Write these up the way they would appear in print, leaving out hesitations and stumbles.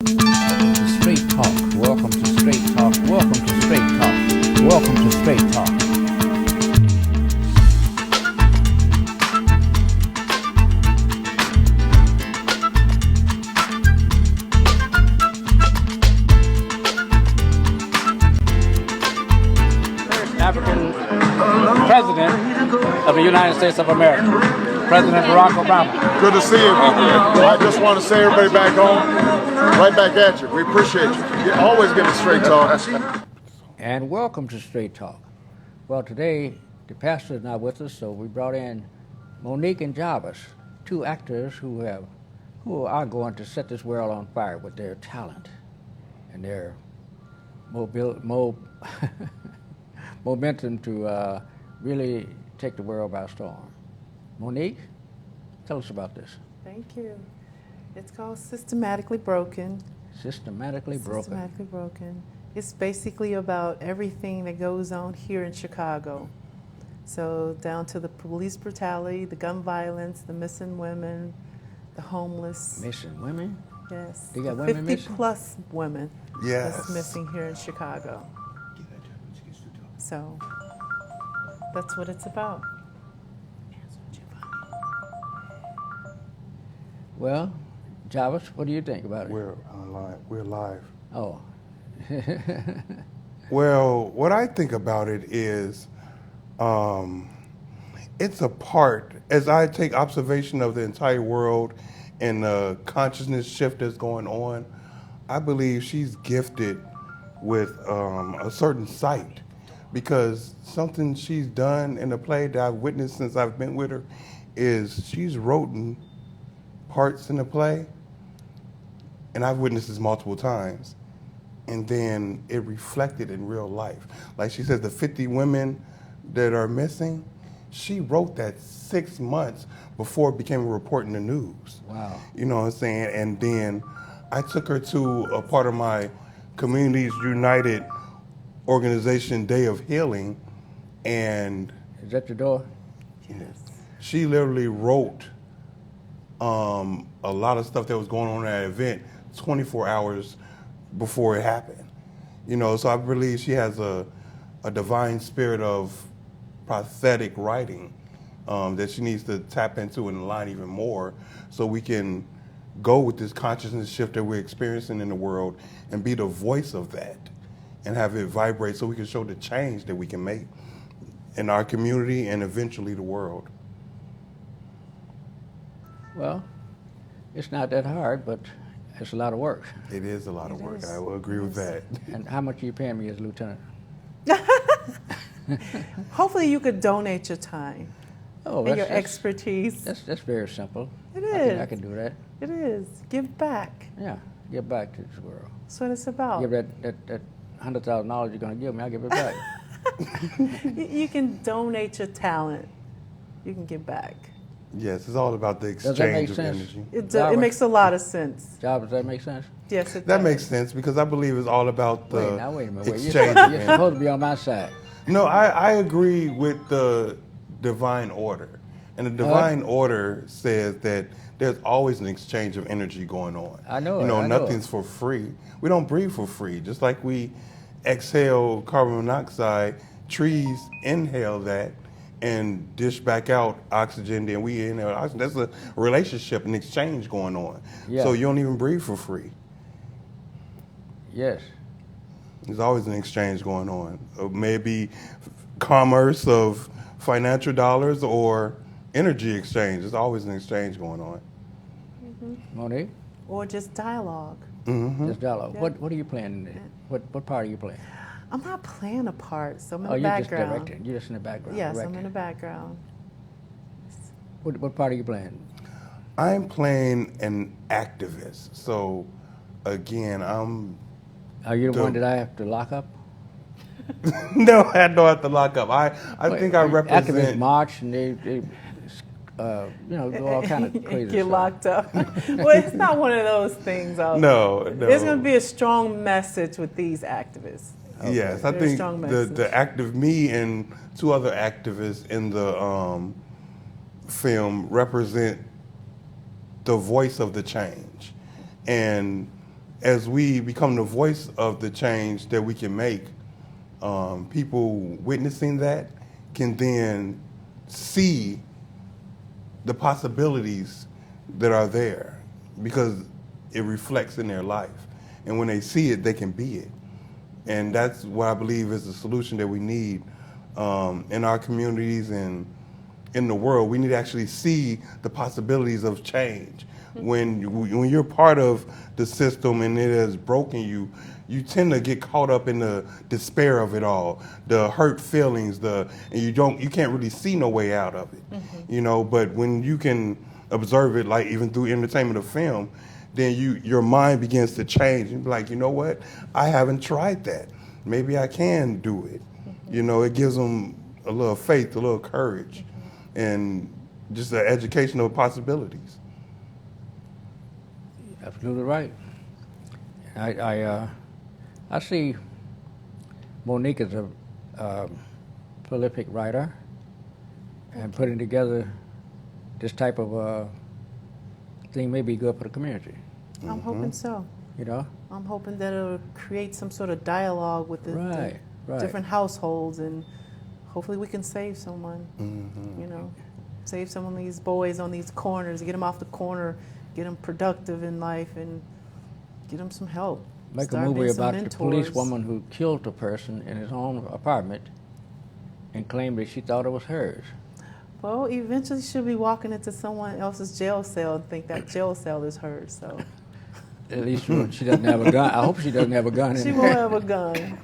Straight Talk. Welcome to Straight Talk. Welcome to Straight Talk. Welcome to Straight Talk. African president of the United States of America, President Barack Obama. Good to see you. I just want to say everybody back home, right back at you. We appreciate you. You always give us straight talk. And welcome to Straight Talk. Well, today the pastor is not with us, so we brought in Monique and Jarvis, two actors who are going to set this world on fire with their talent and their momentum to really take the world by storm. Monique, tell us about this. Thank you. It's called Systematically Broken. Systematically Broken. Systematically Broken. It's basically about everything that goes on here in Chicago. So down to the police brutality, the gun violence, the missing women, the homeless. Missing women? Yes. They got women 50 missing? plus women Yes. that's missing here in Chicago. So that's what it's about. Well, Jarvis, what do you think about it? We're live. We're live. Oh. Well, what I think about it is, it's a part, as I take observation of the entire world and the consciousness shift that's going on, I believe she's gifted with a certain sight, because something she's done in the play that I've witnessed since I've been with her is she's written parts in the play, and I've witnessed this multiple times, and then it reflected in real life. Like she says, the 50 women that are missing, she wrote that 6 months before it became a report in the news. Wow. You know what I'm saying? And then I took her to a part of my Communities United organization, Day of Healing, and Is that your door? Yes. she literally wrote a lot of stuff that was going on at that event 24 hours before it happened. You know, so I believe she has a divine spirit of prophetic writing that she needs to tap into and align even more, so we can go with this consciousness shift that we're experiencing in the world and be the voice of that and have it vibrate, so we can show the change that we can make in our community and eventually the world. Well, it's not that hard, but it's a lot of work. It is a lot of It work. is. I will agree with that. And how much are you paying me as lieutenant? Hopefully you could donate your time Oh, and your expertise. That's very simple. It I is. can do that. It is. Give back. Yeah, give back to this world. That's what it's about. Give that $100,000 you're gonna give me, I'll give it back. You can donate your talent. You can give back. Yes, it's all about the Does that make exchange of sense? energy. It Robert? makes a lot of sense. Job, does that make sense? Yes, it That does. makes sense, because I believe it's all about the Wait a minute. Wait, exchange. you're supposed to be on my side. No, I agree with the divine order. And the divine order says that there's always an exchange of energy going on. I know You it, know, I know nothing's it. for free. We don't breathe for free. Just like we exhale carbon monoxide, trees inhale that and dish back out oxygen, then we inhale oxygen. That's a relationship, an exchange going on. Yeah. So you don't even breathe for free. Yes. There's always an exchange going on. Maybe commerce of financial dollars or energy exchange. There's always an exchange going on. Monique, Or just dialogue. this dialogue. Yeah. What are you playing in it? What part are you playing? I'm not playing a part, so I'm in Oh, the you're just background. directing. You're just in the background. Yes, I'm directing. in the background. What part are you playing? I'm playing an activist. So, again, I'm... Are you the Dope. one that I have to lock up? No, I don't have to lock up. I think I Activists represent... march and they do all kind of crazy Get stuff. locked up. Well, it's not one of those things. No. There's going to be a strong message with these activists. Yes, I Very think strong the message. active me and two other activists in the film represent the voice of the change. And as we become the voice of the change that we can make, people witnessing that can then see the possibilities that are there because it reflects in their life. And when they see it, they can be it. And that's what I believe is the solution that we need in our communities and in the world. We need to actually see the possibilities of change. When you're part of the system and it has broken you, you tend to get caught up in the despair of it all, the hurt feelings, and you can't really see no way out of it, you know. But when you can observe it, like even through entertainment or film, then your mind begins to change. You're like, you know what? I haven't tried that. Maybe I can do it. You know, it gives them a little faith, a little courage, and just the educational possibilities. Absolutely right. I see Monique as a prolific writer, and putting together this type of thing may be good for the community. I'm hoping so. You know? I'm hoping that it'll create some sort of dialogue with the different households, and hopefully we can save someone. You know, save some of these boys on these corners, get them off the corner, get them productive in life, and get them some help. Make a movie about the policewoman who killed a person in his own apartment and claimed that she thought it was hers. Well, eventually she'll be walking into someone else's jail cell and think that jail cell is hers. So at least she doesn't have a gun. I hope she doesn't have a gun. She won't have a gun.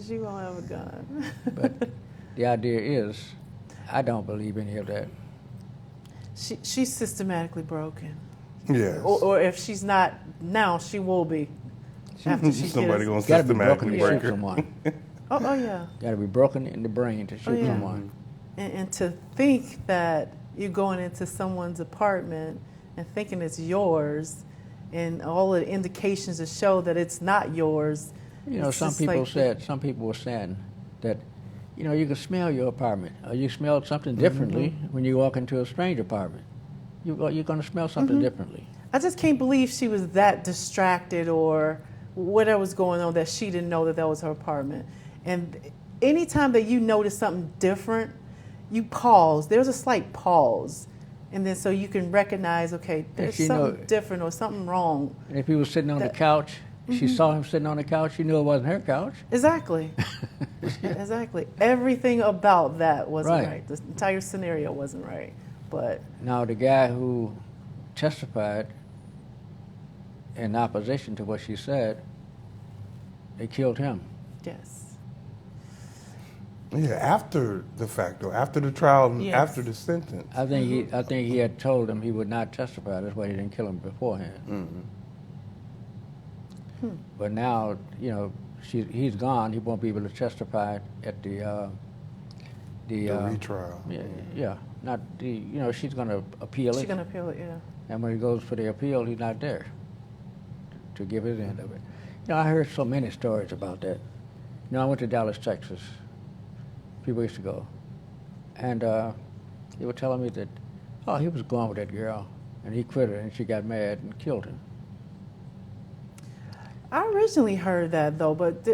She won't have a gun. But the idea is, I don't believe any of that. She's systematically broken. Yes. Or if she's not now, she will be. After she Somebody gets, gonna systematically break break shoot her. someone. oh yeah. Got to be broken in the brain to shoot yeah. someone. And to think that you're going into someone's apartment and thinking it's yours, and all the indications to show that it's not yours. You know, some people were saying that, you know, you can smell your apartment, or you smell something differently when you walk into a strange apartment. You're going to smell something differently. I just can't believe she was that distracted or whatever was going on that she didn't know that was her apartment. And anytime that you notice something different, you pause. There's a slight pause. And then so you can recognize, okay, there's something different or something wrong. And if he was sitting on the couch, she saw him sitting on the couch, she knew it wasn't her couch. Exactly. Exactly. Everything about that wasn't right. The entire scenario wasn't right. But now the guy who testified in opposition to what she said, they killed him. yes. Yeah, after the fact, though, after the trial, and Yes. after the sentence. I think he had told him he would not testify. That's why he didn't kill him beforehand. But now, you know, he's gone. He won't be able to testify at the retrial. Yeah, not the. You know, she's going to appeal it. She's going to appeal it, yeah. And when he goes for the appeal, he's not there to give his end of it. You know, I heard so many stories about that. You know, I went to Dallas, Texas a few weeks ago, and they were telling me that, oh, he was going with that girl, and he quit her, and she got mad and killed him. I originally heard that, though, but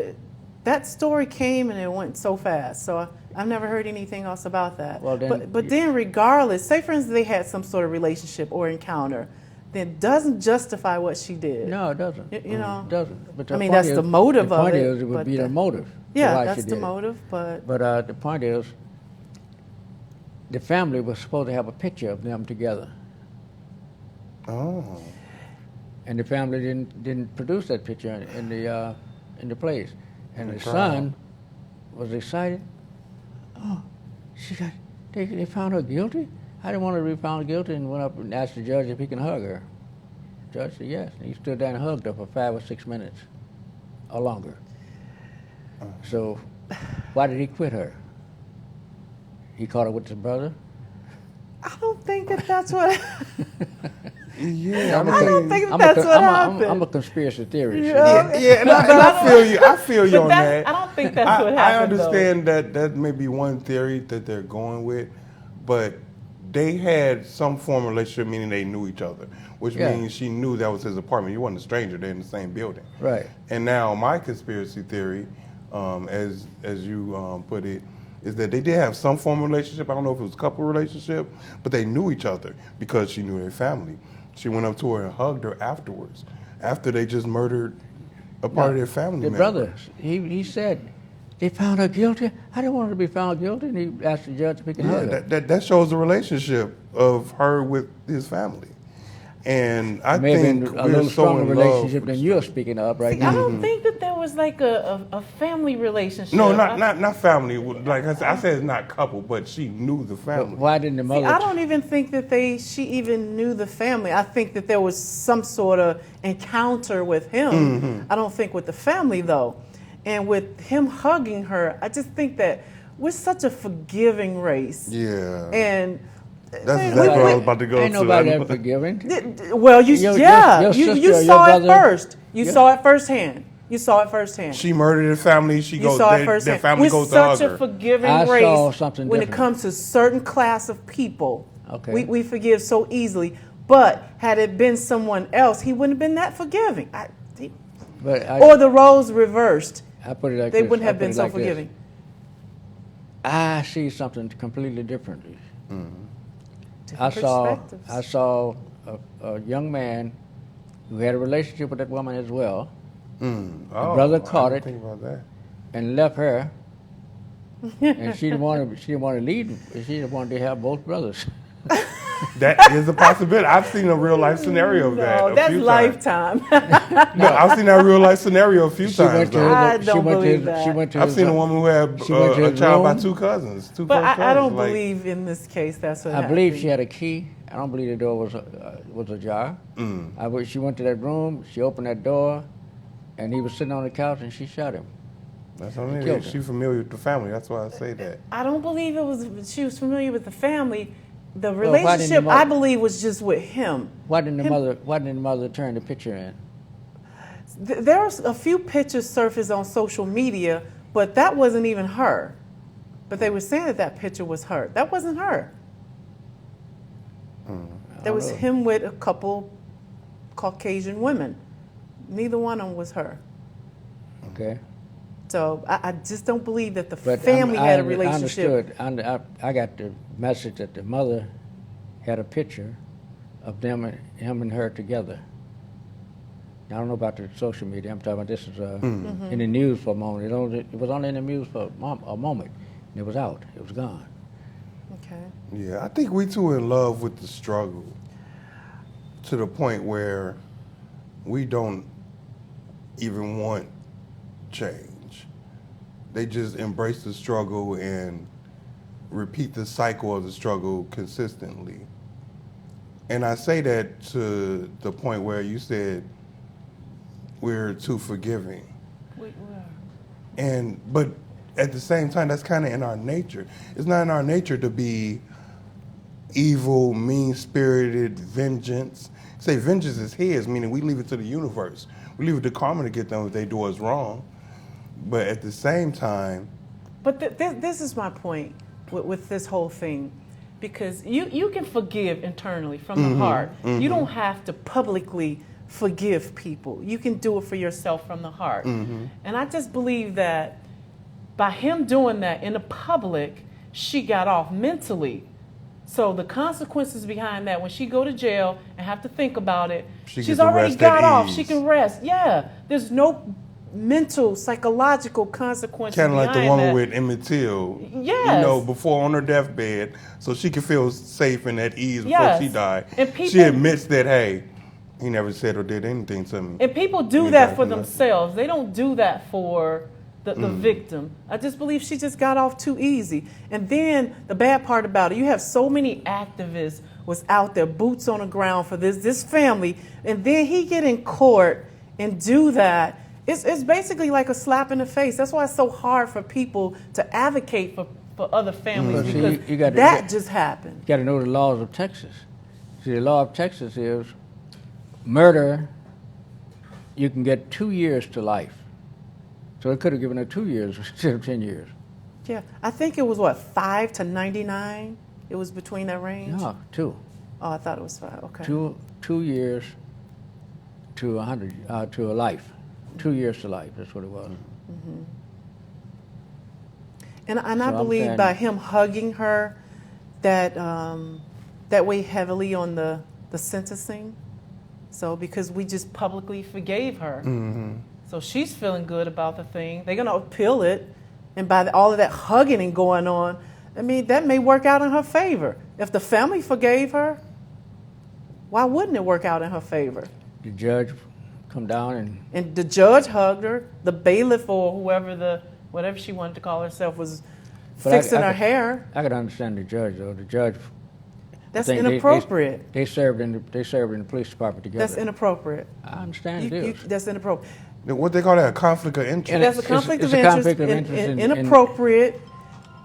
that story came and it went so fast. So I've never heard anything else about that. Well, then, but then regardless, say, for instance, they had some sort of relationship or encounter, then doesn't justify what she did. No, it doesn't. You know? It doesn't. But I mean, that's the motive of it. The point is, it would be the motive. Yeah, why that's she the did motive, but... But the point is, the family was supposed to have a picture of them together. Oh. And the family didn't produce that picture in the place. And the trial. son was excited. Oh, they found her guilty? I didn't want her to be found guilty, and went up and asked the judge if he can hug her. The judge said yes. And he stood there and hugged her for 5 or 6 minutes or longer. So why did he quit her? He caught her with his brother? I don't think that's what... Yeah, I don't think that's what happened. I'm a conspiracy theorist. Yeah. Yeah, and I feel you. I feel you on that. I don't think that's what happened. I understand that may be one theory that they're going with, but they had some form of relationship, meaning they knew each other, which Yeah. means she knew that was his apartment. He wasn't a stranger; they're in the same building. Right. And now my conspiracy theory, as you put it, is that they did have some form of relationship. I don't know if it was a couple relationship, but they knew each other because she knew their family. She went up to her and hugged her afterwards, after they just murdered a part of their family The member. brother, he said, they found her guilty. I didn't want her to be found guilty. And he asked the judge if he could hug her. That shows the relationship of her with his family. And I Maybe think a we're little so stronger in relationship love than with you're speaking of right See, I now. don't think that there was like a family relationship. No, not family. Like I said, it's not couple, but she knew the But family. why didn't the See, mother? I don't even think that she even knew the family. I think that there was some sort of encounter with him. Mm-hmm. I don't think with the family though. And with him hugging her, I just think that we're such a forgiving race. Yeah. And That's man, exactly what I was we- about to go Ain't to. nobody that forgiving. well, you Your you sister, saw your it brother- first. You Yeah. saw it firsthand. You saw it firsthand. She murdered her family. She You goes. saw it Their firsthand. family We're goes to hug such a her. forgiving I race saw something when different. it comes to certain class of people. Okay. We forgive so easily. But had it been someone else, he wouldn't have been that forgiving. But Or the roles reversed, I put it like they this. wouldn't I have put been it so like this. forgiving. I see something completely differently. I Different perspectives. saw a young man who had a relationship with that woman as well, Oh, brother I caught didn't it. Think about that. and left her. And she didn't want to lead. She didn't want to have both brothers. That is a possibility. I've seen a real life scenario of that. No, a that's few lifetime. Times. No, I've seen that real life scenario a few She times. went to though. I his, don't she went to believe his, that. She went to I've his, seen a woman who had she went to a his child by room. two cousins. Two But first I don't cousins, like- believe in this case that's what I happened. believe she had a key. I don't believe the door was ajar. She went to that room. She opened that door, and he was sitting on the couch, and she shot him. That's what I mean. killed She's familiar with the family. That's why I say that. I don't believe she was familiar with the family. The Well, why didn't relationship, the mother- I believe, was just with him. Why didn't the mother turn the picture in? There's a few pictures surfaced on social media, but that wasn't even her. But they were saying that picture was her. That wasn't her. That was know. him with a couple Caucasian women. Neither one of them was her. Okay. So I just don't believe that the But family had a I relationship. understood. I got the message that the mother had a picture of him and her together. I don't know about the social media. I'm talking about this is in the news for a moment. It was only in the news for a moment. And it was out. It was gone. Okay. Yeah, I think we too in love with the struggle to the point where we don't even want change. They just embrace the struggle and repeat the cycle of the struggle consistently. And I say that to the point where you said we're too forgiving. But at the same time, that's kind of in our nature. It's not in our nature to be evil, mean-spirited, vengeance. Say vengeance is his, meaning we leave it to the universe. We leave it to karma to get them if they do us wrong. But at the same time, But this is my point with this whole thing. Because you can forgive internally from the heart. You don't have to publicly forgive people. You can do it for yourself from the heart. And I just believe that by him doing that in the public, she got off mentally. So the consequences behind that, when she go to jail and have to think about it, She she's gets to already rest got at off. ease. She can rest. Yeah, there's no mental, psychological consequences kind of like the behind woman that. with Emmett Till, Yes. before on her deathbed, so she could feel safe and at ease before Yes. she died. And She people- admits that, hey, he never said or did anything to me. And people do Anybody that for can listen. themselves. They don't do that for the victim. I just believe she just got off too easy. And then the bad part about it, you have so many activists was out there, boots on the ground for this family, and then he get in court and do that. It's basically like a slap in the face. That's why it's so hard for people to advocate for other families, See, because you got to- that just happened. You got to know the laws of Texas. See, the law of Texas is murder, you can get 2 years to life. So it could have given her 2 years instead of 10 years. Yeah, I think it was 5 to 99 It was between that range? No, 2. Oh, I thought it was 5. Okay. 2 years to 100 to a life. 2 years to life. That's what it was. And I So I'm believe saying- by him hugging her, that weighed heavily on the sentencing. So because we just publicly forgave her, so she's feeling good about the thing. They're gonna appeal it, and by all of that hugging and going on, I mean that may work out in her favor. If the family forgave her, why wouldn't it work out in her favor? The judge come down And the judge hugged her. The bailiff or whatever she wanted to call herself was But I fixing her could- hair. I could understand the judge though. The judge. That's I think inappropriate. They served in the police department together. That's inappropriate. I understand it is. That's inappropriate. What they call that, a conflict of interest. And That's a it's- conflict it's of a interest. conflict of interest in- Inappropriate.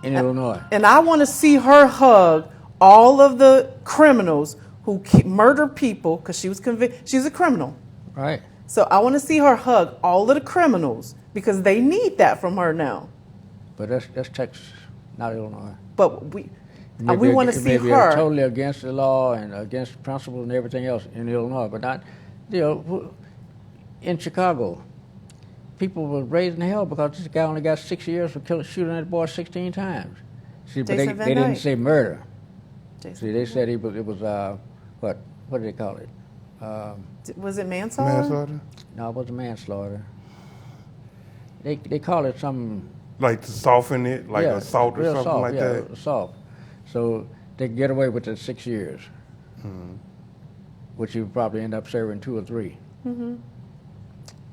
in Illinois. And I want to see her hug all of the criminals who murder people because she was convicted. She's a criminal. Right. So I want to see her hug all of the criminals because they need that from her now. But that's Texas, not Illinois. But we It we may want be- to it see may be her. totally against the law and against principles and everything else in Illinois, but not, in Chicago. People were raising hell because this guy only got 6 years for shooting that boy 16 times. See, but Jason Van they didn't Dyke. say murder. Jason, See, they said it was what do they call it? was it manslaughter? Manslaughter? No, it wasn't manslaughter. They call it some. Like to soften it, like Yeah, assault or real something assault, like yeah, that? assault. So they get away with it 6 years, which you probably end up serving 2 or 3.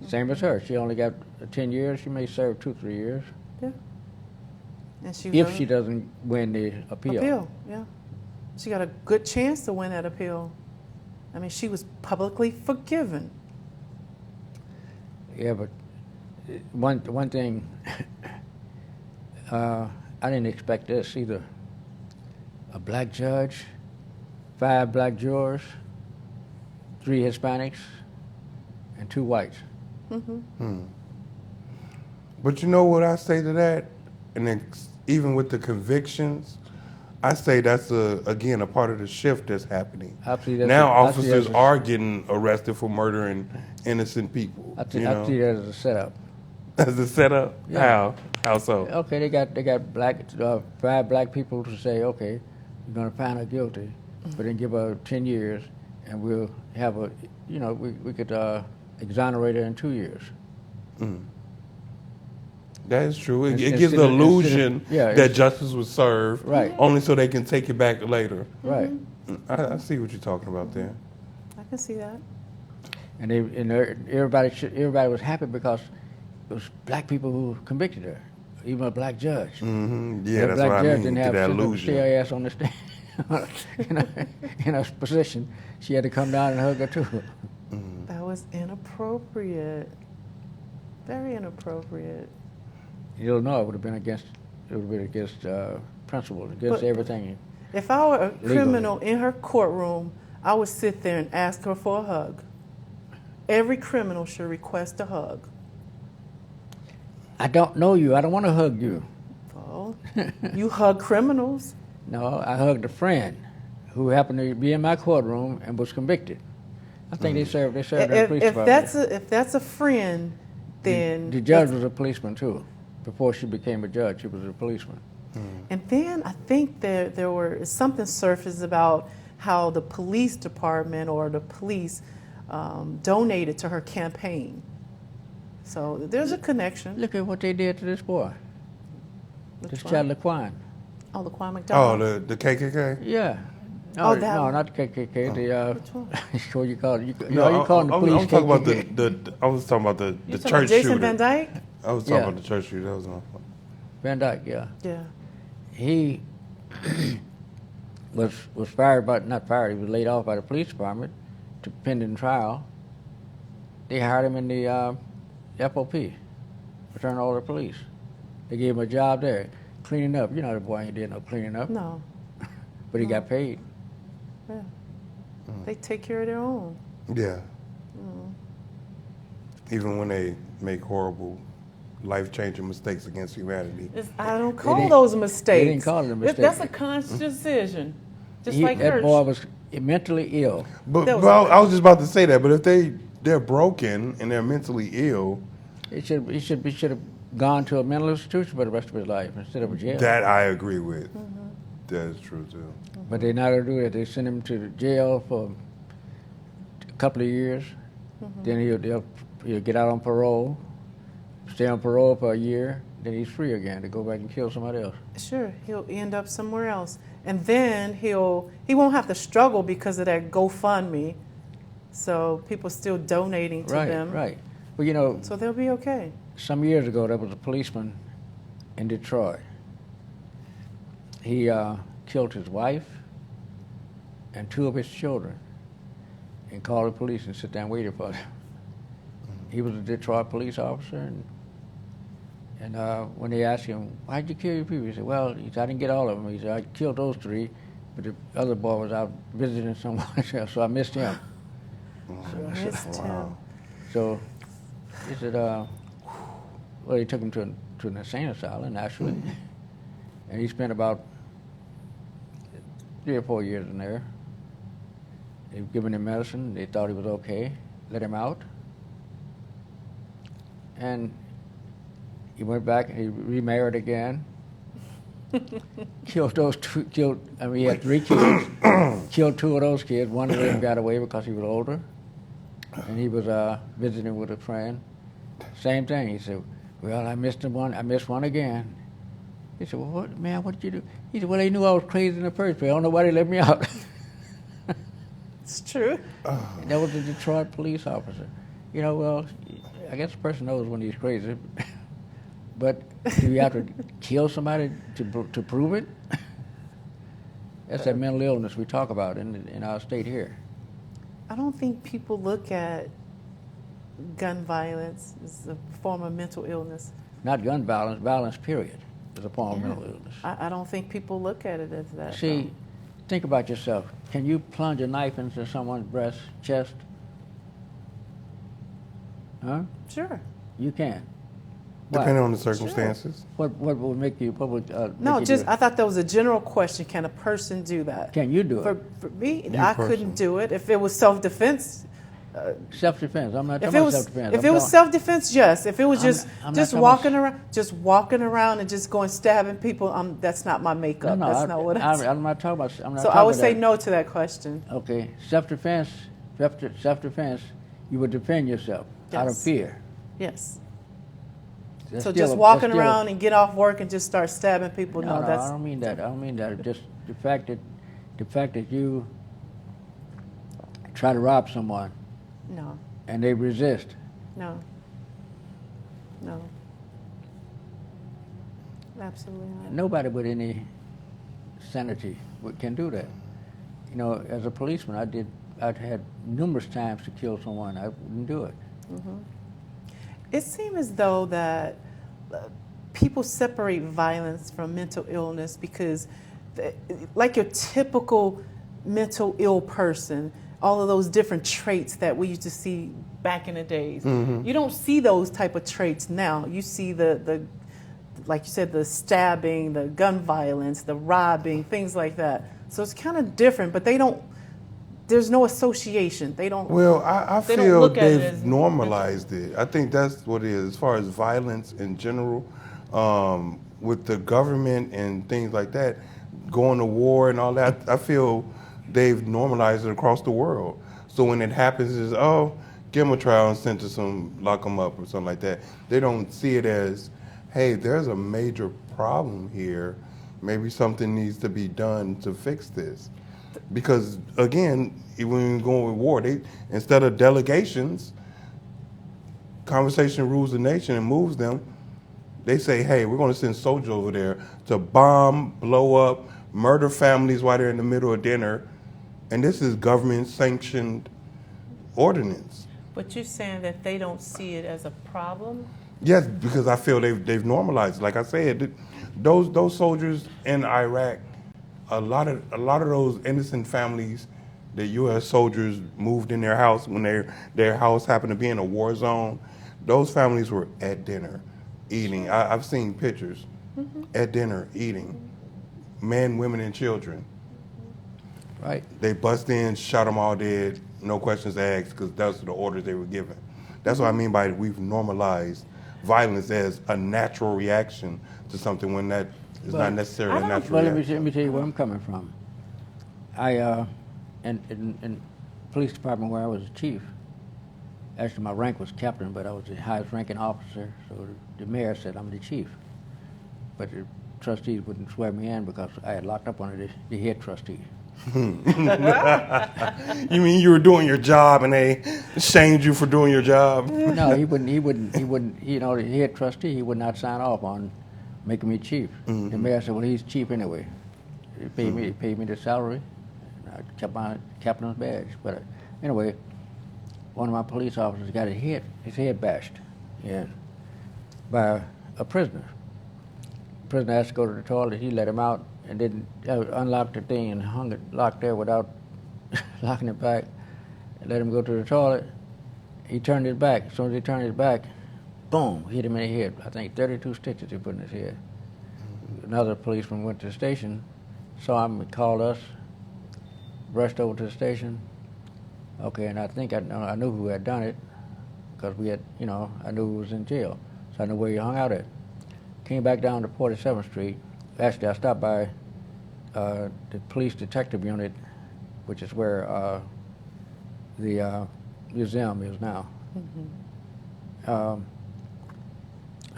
Same as her. She only got 10 years. She may serve 2, 3 years Yeah. And she if was she doesn't win the appeal. Yeah. She got a good chance to win that appeal. I mean, she was publicly forgiven. Yeah, but one thing, I didn't expect this either. A black judge, 5 black jurors, 3 Hispanics, and 2 whites. But you know what I say to that? And then even with the convictions, I say that's again a part of the shift that's happening. I see that's Now I see officers that's a- are getting arrested for murdering innocent people. I see you know? that as a setup. As a setup? Yeah. How so? Okay, they got 5 black people to say, okay, we're going to find her guilty, but then give her 10 years, and we'll have a, we could exonerate her in 2 years. That is true. It Instead gives the of- illusion yeah, that it's- justice was served, Right. only so they can take it back later. Right. I see what you're talking about there. I can see that. And everybody was happy because it was black people who convicted her, even a black judge. Yeah, That that's black what I judge mean. didn't Get have that to stay illusion. her ass on the stand in her position. She had to come down and hug her too. That was inappropriate. Very inappropriate. Illinois would have been against principles, against But- everything. If I were a Legally. criminal in her courtroom, I would sit there and ask her for a hug. Every criminal should request a hug. I don't know you. I don't want to hug you. Well, you hug criminals. No, I hugged a friend who happened to be in my courtroom and was convicted. I think they served in the police department. If that's a friend, then The judge was a policeman too. Before she became a judge, she was a policeman. And then I think there were something surfaced about how the police department or the police donated to her campaign. So there's a connection. Look at what they did to this boy, Which this one? child Laquan. Oh, Laquan Oh, McDonald. the KKK? Yeah. Oh, No, that no, one. not the KKK. Which one? What you call it? You No, call them the police I'm talking about KKK. I was talking about the You talking church about Jason shooter. Van Dyke? I was talking Yeah. about the church shooter. That was on. Van Dyke, yeah. Yeah. He was fired, but not fired. He was laid off by the police department to pending trial. They hired him in the FOP, Fraternal Order of Police. They gave him a job there, cleaning up. You know, the boy ain't did no cleaning up, No. but he got paid. Yeah. They take care of their own. Yeah. Even when they make horrible life-changing mistakes against humanity. I don't call didn't- those mistakes. they didn't call it a mistake. That's a conscious decision, just like that Hirsch. boy was mentally ill. But, That was well, I was just about to say that. But if they're broken and they're mentally ill, He should have gone to a mental institution for the rest of his life instead of a jail. that I agree with. Mm-hmm. That is true too. But they not gonna do that. They send him to the jail for a couple of years. Then he'll get out on parole, stay on parole for a year. Then he's free again to go back and kill somebody else. Sure, he'll end up somewhere else, and then he won't have to struggle because of that GoFundMe. So people still donating to them. Right. Well, you know, So they'll be okay. some years ago there was a policeman in Detroit. He killed his wife and 2 of his children and called the police and sit down and waited for them. He was a Detroit police officer, and when they asked him, why'd you kill your people? He said, well, I didn't get all of them. He said, I killed those 3, but the other boy was out visiting someone else, so I missed him. Missed him. So he said, well, he took him to an insane asylum, actually, and he spent about 3 or 4 years in there. They were giving him medicine. They thought he was okay. Let him out. And he went back and he remarried again. Killed those 2. He had 3 kids. Killed 2 of those kids. One of them got away because he was older. And he was visiting with a friend. Same thing. He said, well, I missed one. I missed one again. He said, well, what did you do? He said, well, they knew I was crazy in the first place. I don't know why they let me out. It's true. And that was a Detroit police officer. You know, well, I guess a person knows when he's crazy. But do you have to kill somebody to prove it? That's that mental illness we talk about in our state here. I don't think people look at gun violence as a form of mental illness. Not gun violence, violence period is a form of mental illness. I don't think people look at it as that. See, think about yourself. Can you plunge a knife into someone's breast, chest? Huh? Sure. You can. Why? Depending on the circumstances. What would make you? What would No, make you just do it? I thought that was a general question. Can a person do that? Can you do it? For me, You I personally. couldn't do it. If it was self-defense, Self-defense. I'm not talking if it about was self-defense. if it was self-defense, yes. If it was I'm not just talking walking around and just going stabbing people, that's not my makeup. no, That's not what I do. I'm not talking about. I'm not So talking I would about say that. no to that question. Okay, self-defense. Self-defense. You would defend yourself out of Yes. fear. Yes. That's So still just a- walking that's still a- around and get off work and just start stabbing people. No, No, that's I don't mean that. I don't mean that. Just the fact that you try to rob someone no, and they resist. no, no. Absolutely not. Nobody with any sanity can do that. You know, as a policeman, I'd had numerous times to kill someone. I wouldn't do it. It seems as though that people separate violence from mental illness because, like your typical mental ill person, all of those different traits that we used to see back in the days, you don't see those type of traits now. You see the like you said, the stabbing, the gun violence, the robbing, things like that. So it's kind of different, but they don't. There's no association. They don't. Well, I They don't feel look at it they've as normalized it. I think that's what it is. As far as violence in general, with the government and things like that, going to war and all that, I feel they've normalized it across the world. So when it happens, is give them a trial and send to lock them up or something like that. They don't see it as, hey, there's a major problem here. Maybe something needs to be done to fix this. Because again, when you're going with war, instead of delegations, conversation rules the nation and moves them. They say, hey, we're going to send soldiers over there to bomb, blow up, murder families while they're in the middle of dinner. And this is government-sanctioned ordinance. But you're saying that they don't see it as a problem? Yes, because I feel they've normalized. Like I said, those soldiers in Iraq, a lot of those innocent families, the U.S. soldiers moved in their house when their house happened to be in a war zone. Those families were at dinner, eating. I've seen pictures at dinner eating. Men, women, and children. Right. They bust in, shot them all dead, no questions asked, because those are the orders they were given. That's what I mean by we've normalized violence as a natural reaction to something when that is not necessarily a natural Well, reaction. let me tell you where I'm coming from. I, in police department where I was a chief, actually my rank was captain, but I was the highest ranking officer, so the mayor said I'm the chief. But the trustees wouldn't swear me in because I had locked up one of the head trustee. You mean you were doing your job and they shamed you for doing your job? No, he wouldn't, you know, the head trustee, he would not sign off on making me chief. The mayor said, well, he's chief anyway. He paid me the salary. I kept my captain's badge. But anyway, one of my police officers got his head bashed, by a prisoner. The prisoner asked to go to the toilet. He let him out and didn't unlock the thing and hung it locked there without locking it back. And let him go to the toilet. He turned his back. As soon as he turned his back, boom, hit him in the head. I think 32 stitches he put in his head. Another policeman went to the station, saw him, called us, rushed over to the station. Okay, and I think I knew who had done it because we had, I knew who was in jail. So I knew where he hung out at. Came back down to 47th Street. Actually, I stopped by the police detective unit, which is where the museum is now. I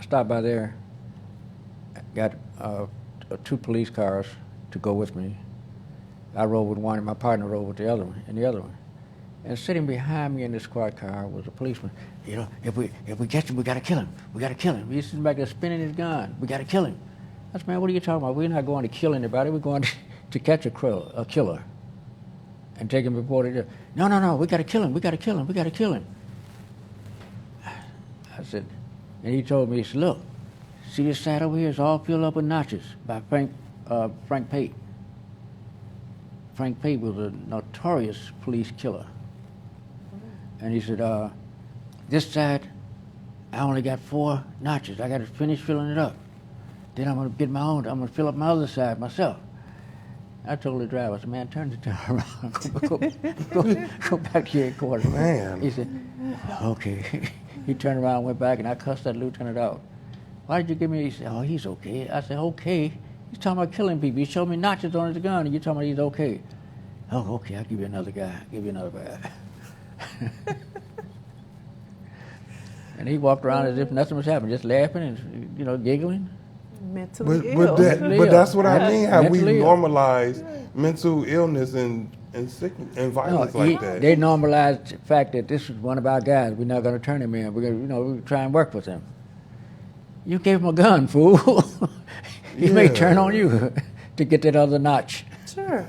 stopped by there, got 2 police cars to go with me. I rode with one, and my partner rode with the other one, And sitting behind me in the squad car was a policeman. If we catch him, we gotta kill him. We gotta kill him. He's sitting back there spinning his gun. We gotta kill him. I said, man, what are you talking about? We're not going to kill anybody. We're going to catch a killer and take him before the judge. No, we gotta kill him. We gotta kill him. We gotta kill him. I said, and he told me, he said, look, see this side over here? It's all filled up with notches by Frank Pate. Frank Pate was a notorious police killer. And he said, this side, I only got 4 notches. I got to finish filling it up. Then I'm going to get my own. I'm going to fill up my other side myself. I told the driver, I said, man, turn the car around. go back to your headquarters. Man. He said, okay. He turned around and went back, and I cussed that lieutenant out. Why did you give me? He said, oh, he's okay. I said, okay. He's talking about killing people. He showed me notches on his gun, and you're talking about he's okay. Oh, okay, I'll give you another guy. And he walked around as if nothing was happening, just laughing and, giggling. Mentally ill. But that's what I mean, how we Mentally ill. normalize mental illness and sickness and violence like that. They normalized the fact that this is one of our guys. We're not going to turn him in. We're going to, we're try and work with him. You gave him a gun, fool. He may turn on you to get that other notch. Sure.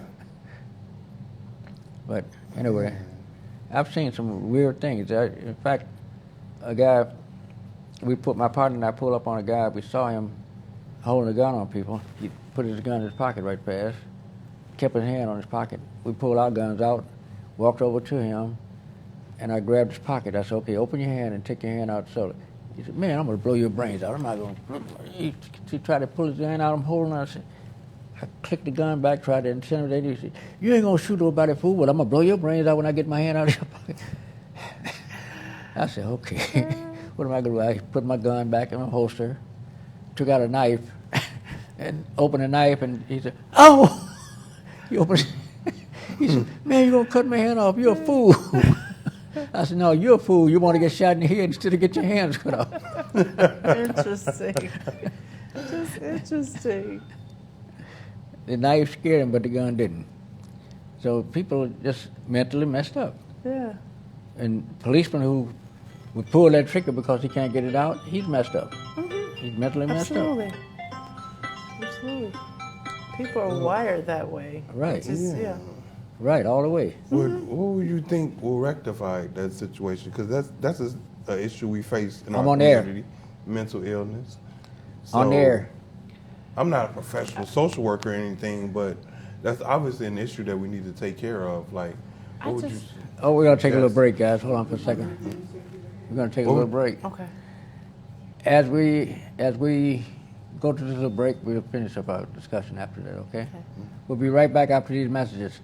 But anyway, I've seen some weird things. In fact, a guy, my partner and I pulled up on a guy. We saw him holding a gun on people. He put his gun in his pocket right fast, kept his hand on his pocket. We pulled our guns out, walked over to him, and I grabbed his pocket. I said, okay, open your hand and take your hand out slowly. He said, man, I'm going to blow your brains out. I'm not going to. He tried to pull his hand out. I'm holding on. I clicked the gun back, tried to intimidate him. He said, you ain't going to shoot nobody, fool, but I'm going to blow your brains out when I get my hand out of your pocket. I said, okay. What am I going to do? I put my gun back in my holster, took out a knife, and opened the knife, and he said, oh! He opened it. He said, man, you're going to cut my hand off. You're a fool. I said, no, you're a fool. You want to get shot in the head instead of get your hands cut off. Interesting. Just interesting. The knife scared him, but the gun didn't. So people just mentally messed up. Yeah. And policeman who would pull that trigger because he can't get it out, he's messed up. Mm-hmm. He's mentally messed up. Absolutely. People are wired that way. Right. Yeah. Right, all the way. What would you think will rectify that situation? Because that's an issue we face in our community, mental illness. So, on there. I'm not a professional social worker or anything, but that's obviously an issue that we need to take care of. Like, what would you? Oh, we're going to take a little break, guys. Hold on for a second. We're going to take a little break. Okay. As we go to this little break, we'll finish up our discussion after that, okay? We'll be right back after these messages.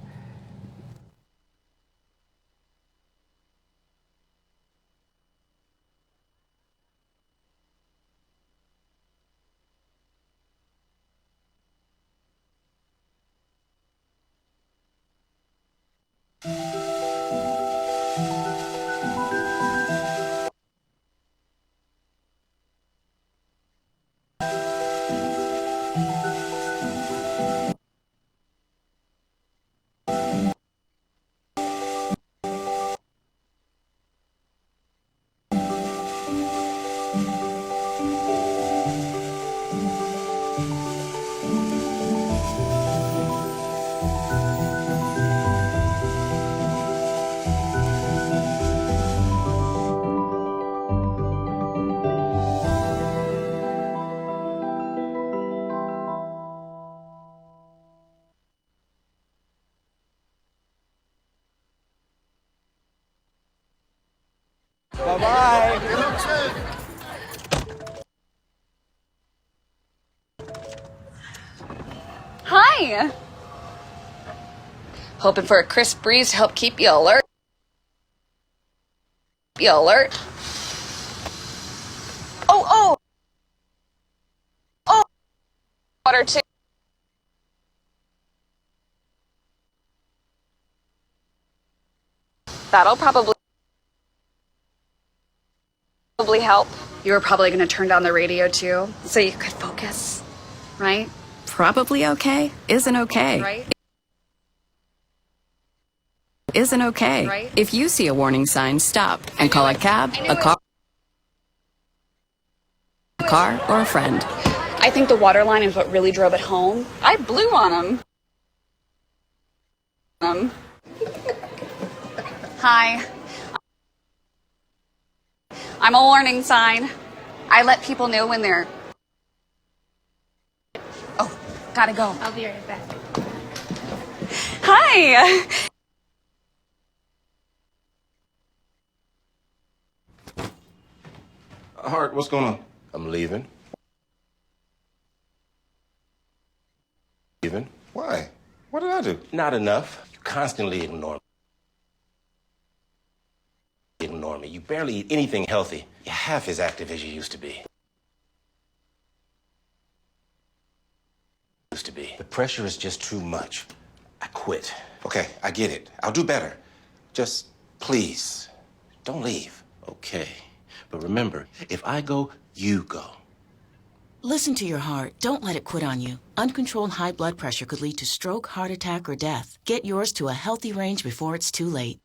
Hi! Hoping for a crisp breeze to help keep you alert. Oh! Water too. That'll probably help. You were probably going to turn down the radio too, so you could focus, right? Probably okay isn't okay. Right? Isn't okay. Right. If you see a warning sign, stop and call a cab, a car, or a friend. I think the water line is what really drove it home. I blew on him. Hi. I'm a warning sign. I let people know when they're... Oh, gotta go. I'll be right back. Hi. Hart, what's going on? I'm leaving. Leaving? Why? What did I do? Not enough. You constantly ignore me. You barely eat anything healthy. You're half as active as you used to be. The pressure is just too much. I quit. Okay, I get it. I'll do better. Just please, don't leave. Okay. But remember, if I go, you go. Listen to your heart. Don't let it quit on you. Uncontrolled high blood pressure could lead to stroke, heart attack, or death. Get yours to a healthy range before it's too late.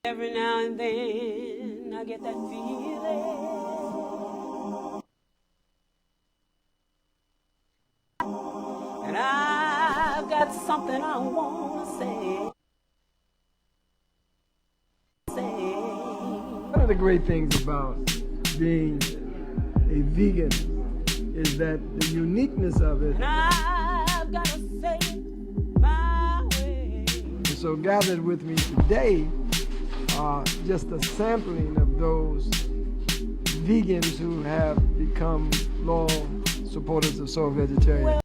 Every now and then, I get that feeling. And I've got something I want to say. One of the great things about being a vegan is that the uniqueness of it. And I've got to say it my way. And so gathered with me today are just a sampling of those vegans who have become loyal supporters of Soul Vegetarian.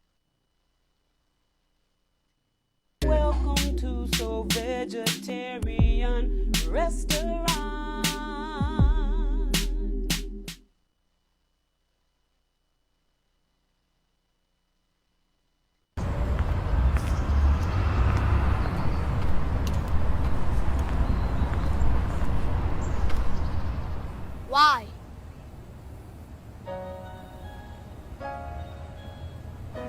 Welcome to Soul Vegetarian Restaurant. Why?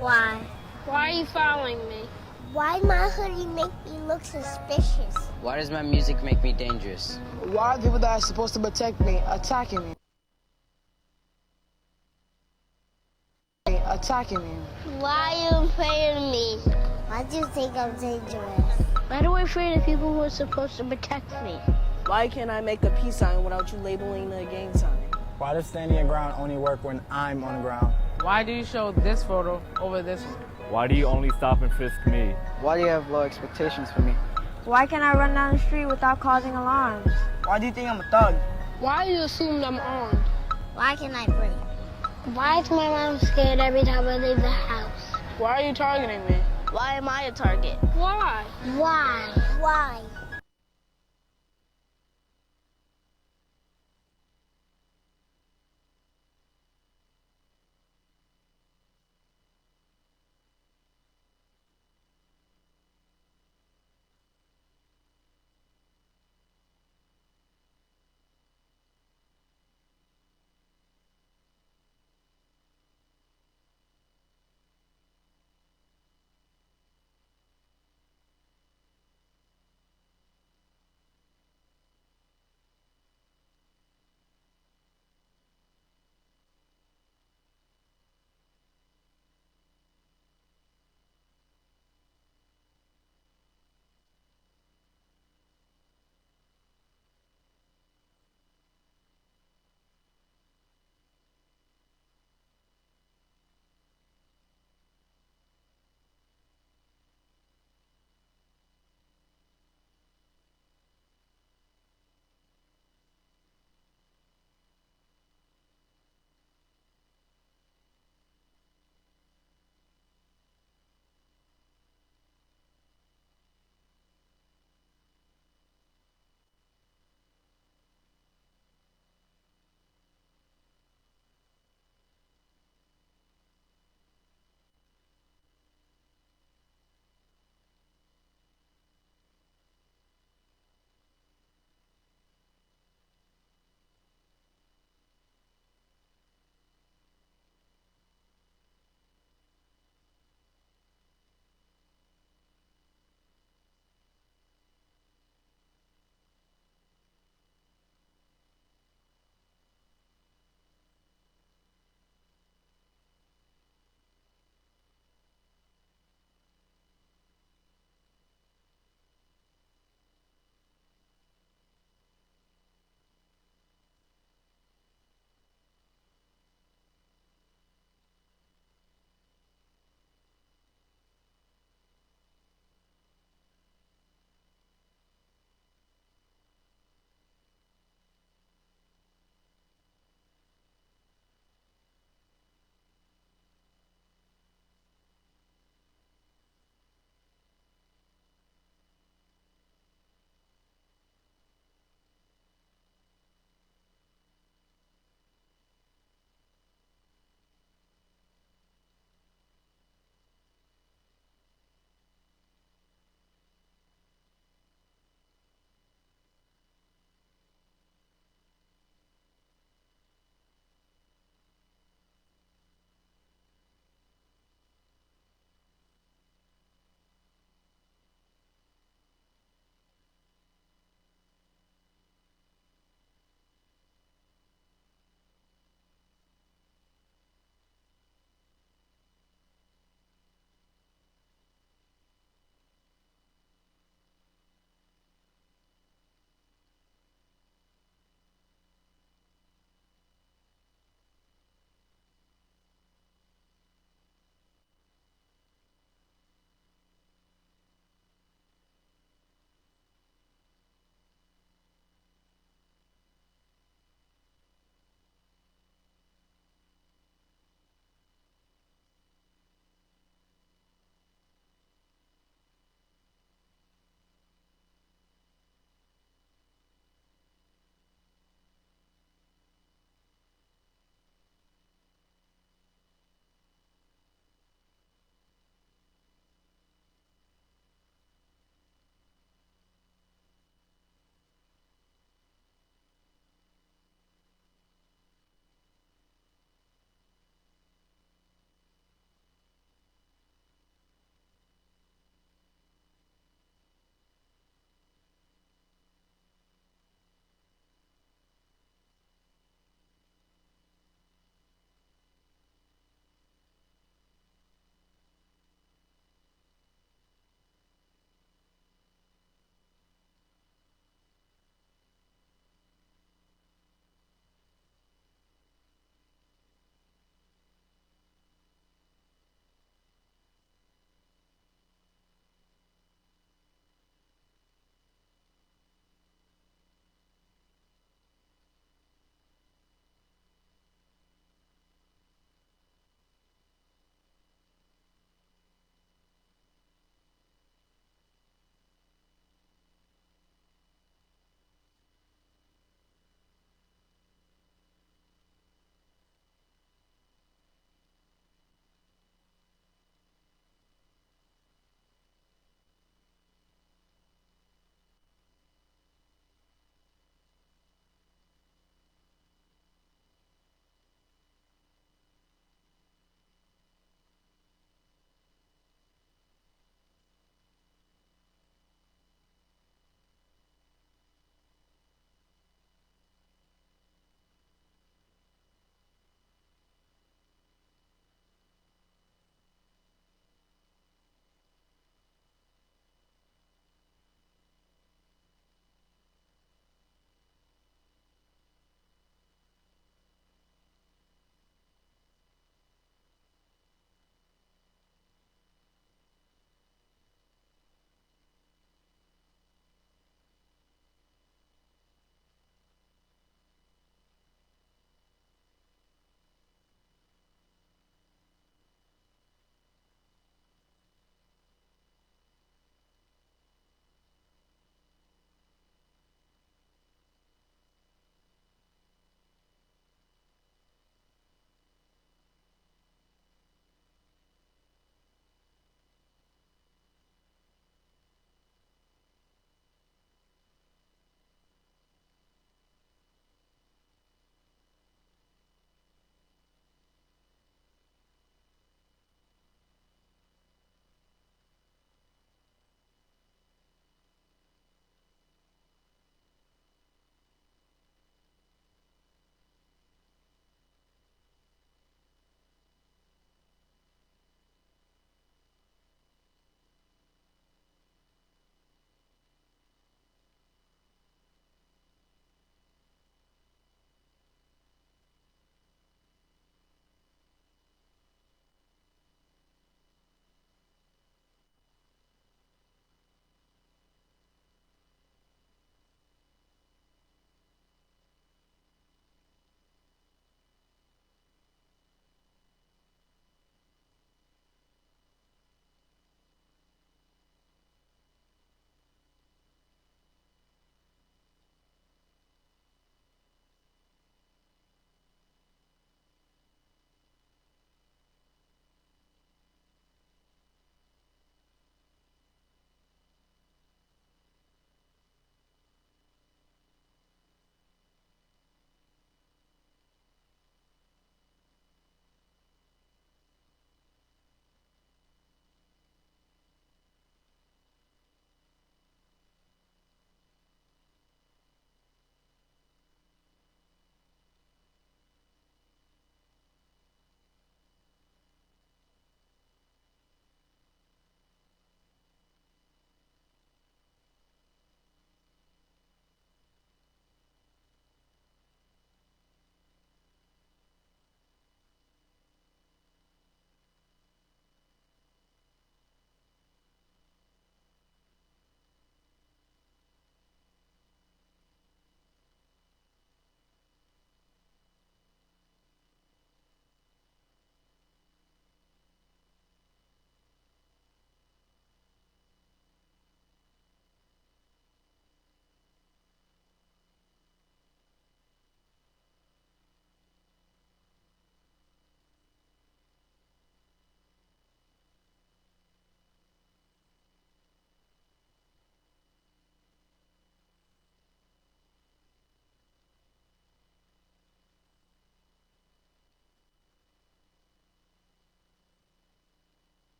Why? Why are you following me? Why my hoodie make me look suspicious? Why does my music make me dangerous? Why are people that are supposed to protect me attacking me? Attacking me. Why are you afraid of me? Why do you think I'm dangerous? Why do I afraid of people who are supposed to protect me? Why can't I make a peace sign without you labeling the gang sign? Why does standing your ground only work when I'm on the ground? Why do you show this photo over this one? Why do you only stop and frisk me? Why do you have low expectations for me? Why can't I run down the street without causing alarms? Why do you think I'm a thug? Why do you assume I'm armed? Why can I breathe? Why is my mom scared every time I leave the house? Why are you targeting me? Why am I a target? Why? Why? Why?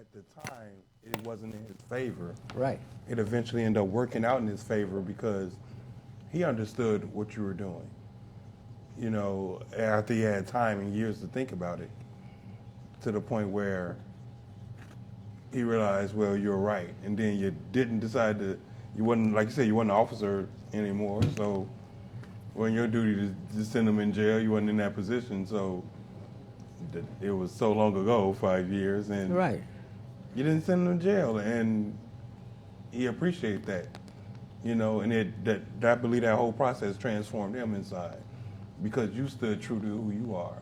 at the time, it wasn't in his favor. Right. It eventually ended up working out in his favor because he understood what you were doing. You know, after he had time and years to think about it, to the point where he realized, well, you're right. And then you didn't decide to, you wasn't, like you said, you wasn't an officer anymore. So when your duty to send him in jail, you wasn't in that position. So it was so long ago, 5 years, and Right. you didn't send him to jail. And he appreciated that, you know, and I believe that whole process transformed him inside because you stood true to who you are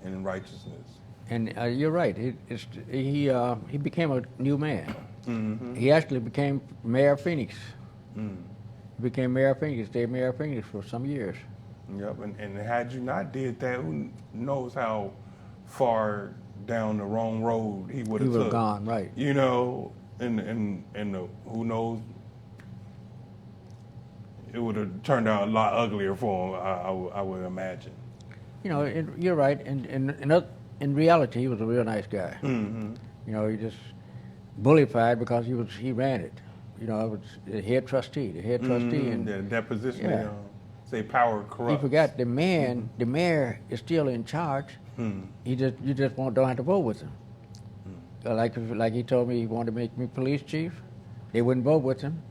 and in righteousness. And you're right. He became a new man. Mm-hmm. He actually became mayor of Phoenix. Mm. He became mayor of Phoenix. Stayed mayor of Phoenix for some years. Yep. And had you not did that, who knows how far down the wrong road he would have took. Gone, right? You know, and who knows. It would have turned out a lot uglier for him, I would imagine. You know, you're right. In reality, he was a real nice guy. Mm-hmm. You know, he just bullified because he ran it. You know, I was the head trustee. Mm-hmm. And that position, yeah. Say power corrupts. He forgot the mayor is still in charge. Mm. You just don't have to vote with him. Like he told me he wanted to make me police chief. They wouldn't vote with him.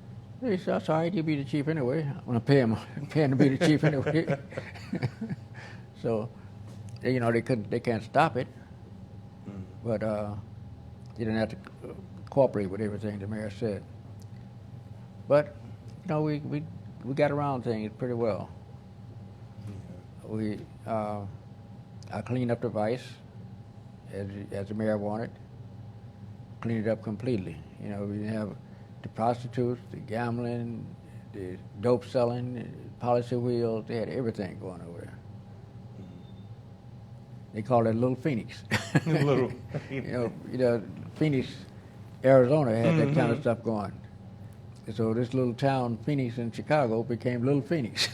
He said, "That's all right. He'll be the chief anyway. I'm gonna pay him to be the chief anyway." So, you know, they can't stop it, but you didn't have to cooperate with everything the mayor said. But you know, we got around things pretty well. I cleaned up the vice as the mayor wanted. Cleaned it up completely. You know, we didn't have the prostitutes, the gambling, the dope selling, the policy wheels. They had everything going over there. They called it Little Phoenix. Little. you know, Phoenix, Arizona had that kind of stuff going. So this little town, Phoenix in Chicago, became Little Phoenix.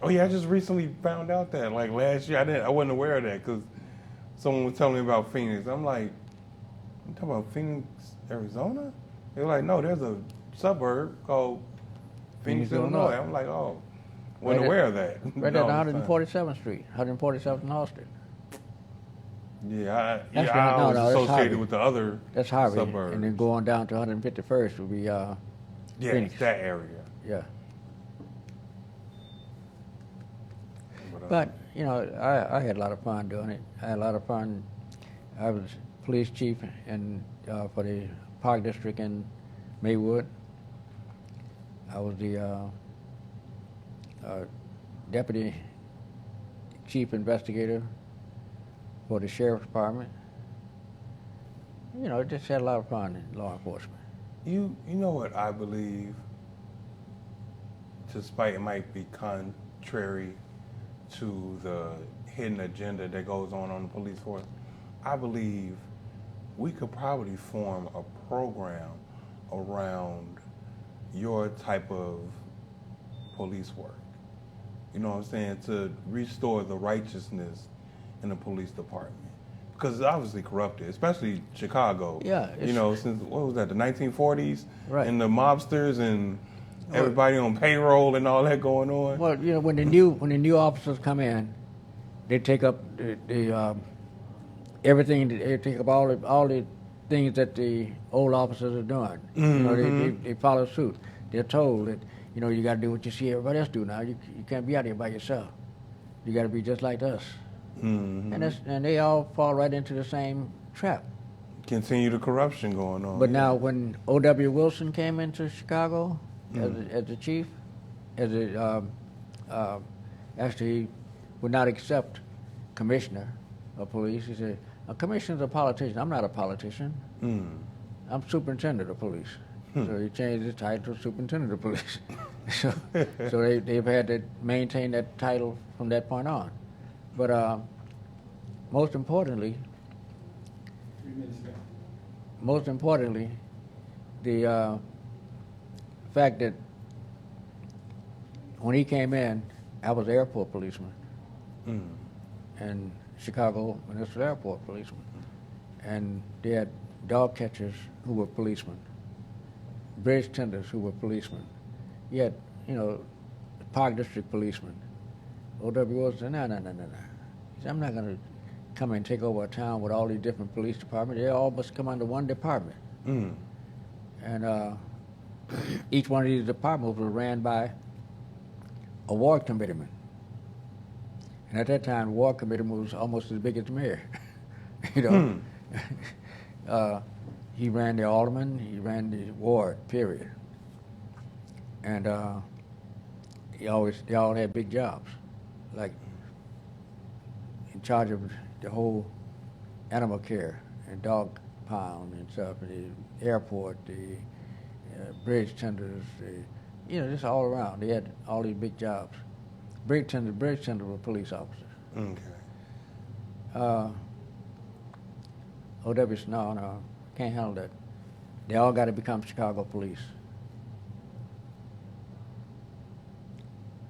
Oh yeah, I just recently found out that like last year I wasn't aware of that because someone was telling me about Phoenix. I'm like, you talking about Phoenix, Arizona? They're like, no, there's a suburb called Phoenix, Illinois. I'm like, oh, wasn't aware of that. Right at 147th Street, 147th and Austin. Yeah, I was associated with the other That's Harvey, suburbs. and then going down to 151st would be Phoenix. That area. Yeah. But you know, I had a lot of fun doing it. I had a lot of fun. I was police chief for the Park District in Maywood. I was the deputy chief investigator for the sheriff's department. You know, just had a lot of fun in law enforcement. You know what I believe, despite it might be contrary to the hidden agenda that goes on the police force, I believe we could probably form a program around your type of police work. You know what I'm saying? To restore the righteousness in the police department. Because it's obviously corrupted, especially Chicago. Yeah. You know, since, what was that, the 1940s? Right. And the mobsters and everybody on payroll and all that going on. Well, you know, when the new officers come in, they take up the everything. They take up all the things that the old officers are doing. Mm-hmm. You know, they follow suit. They're told that, you know, you got to do what you see everybody else do now. You can't be out here by yourself. You got to be just like us. Mm-hmm. And they all fall right into the same trap. Continue the corruption going on. But now, when O.W. Wilson came into Chicago as the chief, actually he would not accept commissioner of police. He said, "A commissioner's a politician. I'm not a politician. I'm superintendent of police." So he changed his title to superintendent of police. so they've had to maintain that title from that point on. But most importantly, the fact that when he came in, I was airport policeman, and Chicago Municipal Airport policeman. and they had dog catchers who were policemen, bridge tenders who were policemen. You had, Park District policemen. O.W. Wilson said, no. He said, I'm not going to come and take over a town with all these different police departments. They all must come under one department. And each one of these departments was ran by a ward committeeman. And at that time, the ward committeeman was almost as big as the mayor. He ran the alderman, he ran the ward, period. And they all had big jobs, like in charge of the whole animal care and dog pound and stuff, the airport, the bridge tenders, just all around. They had all these big jobs. Bridge tenders were police officers. Okay. O.W. said, no, can't handle that. They all got to become Chicago police.